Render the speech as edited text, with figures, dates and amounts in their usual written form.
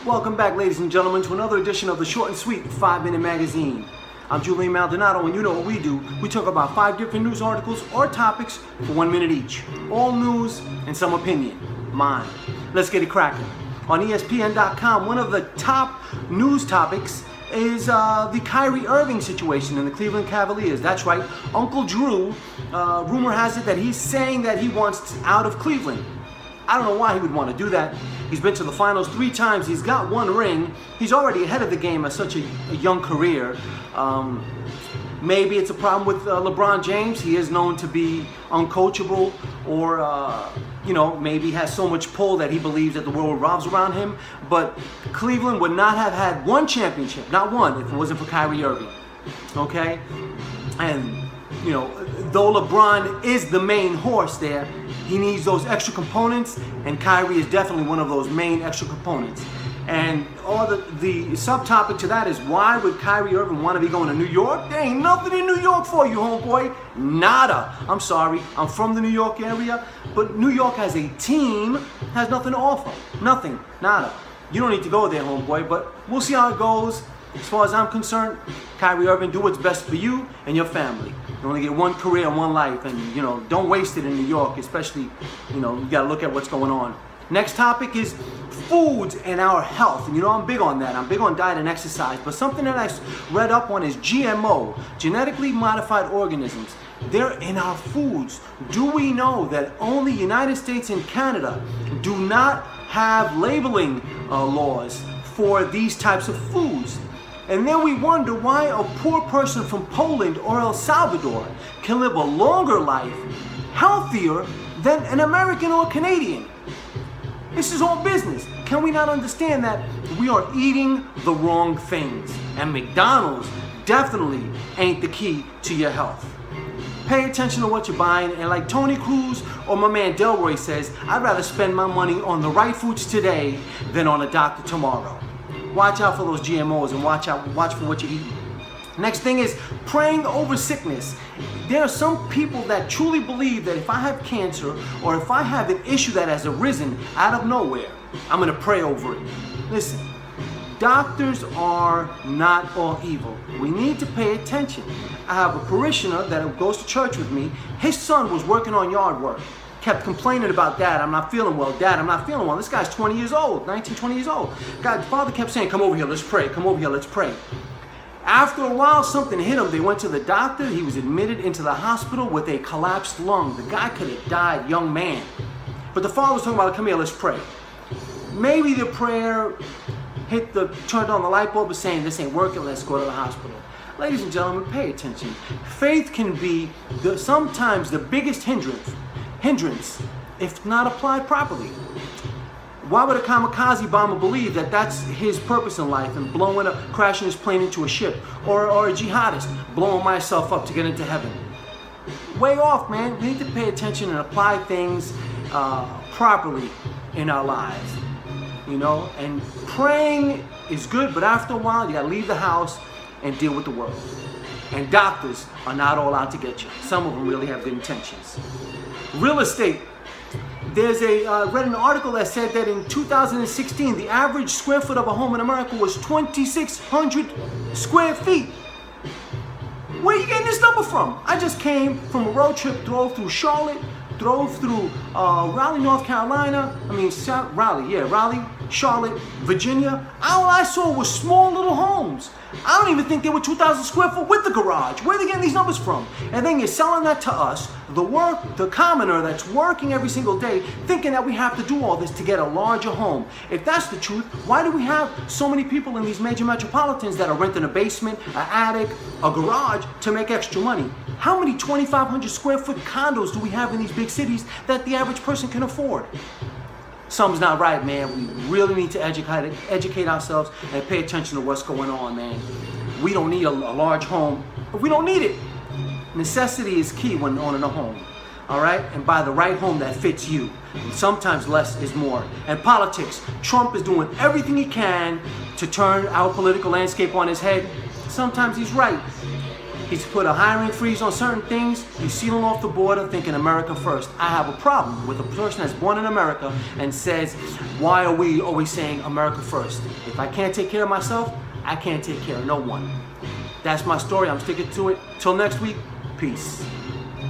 Welcome back, ladies and gentlemen, to another edition of the Short and Sweet 5-Minute Magazine. I'm Julian Maldonado, and you know what we do. We talk about 5 different news articles or topics for 1 minute each. All news and some opinion. Mine. Let's get it cracking. On ESPN.com, one of the top news topics is the Kyrie Irving situation in the Cleveland Cavaliers. That's right. Uncle Drew, rumor has it that he's saying that he wants out of Cleveland. I don't know why he would want to do that. He's been to the finals 3 times. He's got 1 ring. He's already ahead of the game at such a young career. Maybe it's a problem with LeBron James. He is known to be uncoachable, or maybe has so much pull that he believes that the world revolves around him. But Cleveland would not have had 1 championship, not 1, if it wasn't for Kyrie Irving. Okay? And though LeBron is the main horse there, he needs those extra components, and Kyrie is definitely one of those main extra components. And all the subtopic to that is, why would Kyrie Irving want to be going to New York? There ain't nothing in New York for you, homeboy. Nada. I'm sorry. I'm from the New York area, but New York as a team has nothing to offer. Nothing. Nada. You don't need to go there, homeboy, but we'll see how it goes. As far as I'm concerned, Kyrie Irving, do what's best for you and your family. You only get 1 career and 1 life, and don't waste it in New York, especially, you got to look at what's going on. Next topic is foods and our health. And I'm big on that. I'm big on diet and exercise, but something that I read up on is GMO, genetically modified organisms. They're in our foods. Do we know that only United States and Canada do not have labeling laws for these types of foods? And then we wonder why a poor person from Poland or El Salvador can live a longer life, healthier than an American or Canadian. This is all business. Can we not understand that we are eating the wrong things? And McDonald's definitely ain't the key to your health. Pay attention to what you're buying, and like Tony Cruz or my man Delroy says, I'd rather spend my money on the right foods today than on a doctor tomorrow. Watch out for those GMOs and watch for what you eat. Next thing is praying over sickness. There are some people that truly believe that if I have cancer or if I have an issue that has arisen out of nowhere, I'm going to pray over it. Listen, doctors are not all evil. We need to pay attention. I have a parishioner that goes to church with me. His son was working on yard work. Kept complaining about, Dad, I'm not feeling well. Dad, I'm not feeling well. This guy's 20 years old, 19, 20 years old. Father kept saying, come over here, let's pray. Come over here, let's pray. After a while, something hit him. They went to the doctor. He was admitted into the hospital with a collapsed lung. The guy could have died, young man. But the father was talking about, come here, let's pray. Maybe the prayer turned on the light bulb, saying, this ain't working, let's go to the hospital. Ladies and gentlemen, pay attention. Faith can be sometimes the biggest hindrance if not applied properly. Why would a kamikaze bomber believe that that's his purpose in life and crashing his plane into a ship, or a jihadist blowing myself up to get into heaven? Way off, man. We need to pay attention and apply things properly in our lives. And praying is good, but after a while you gotta leave the house and deal with the world. And doctors are not all out to get you. Some of them really have good intentions. Real estate. There's read an article that said that in 2016, the average square foot of a home in America was 2,600 square feet. Where are you getting this number from? I just came from a road trip, drove through Charlotte, drove through Raleigh, North Carolina. Raleigh, Charlotte, Virginia. All I saw was small little homes. I don't even think they were 2,000 square foot with the garage. Where are they getting these numbers from? And then you're selling that to us, the commoner that's working every single day, thinking that we have to do all this to get a larger home. If that's the truth, why do we have so many people in these major metropolitans that are renting a basement, an attic, a garage to make extra money? How many 2,500 square foot condos do we have in these big cities that the average person can afford? Something's not right, man. We really need to educate ourselves and pay attention to what's going on, man. We don't need a large home, but we don't need it. Necessity is key when owning a home, all right? And buy the right home that fits you. And sometimes less is more. And politics, Trump is doing everything he can to turn our political landscape on his head. Sometimes he's right. He's put a hiring freeze on certain things. He's sealing off the border, thinking America first. I have a problem with a person that's born in America and says, why are we always saying America first? If I can't take care of myself, I can't take care of no one. That's my story. I'm sticking to it. Till next week, peace.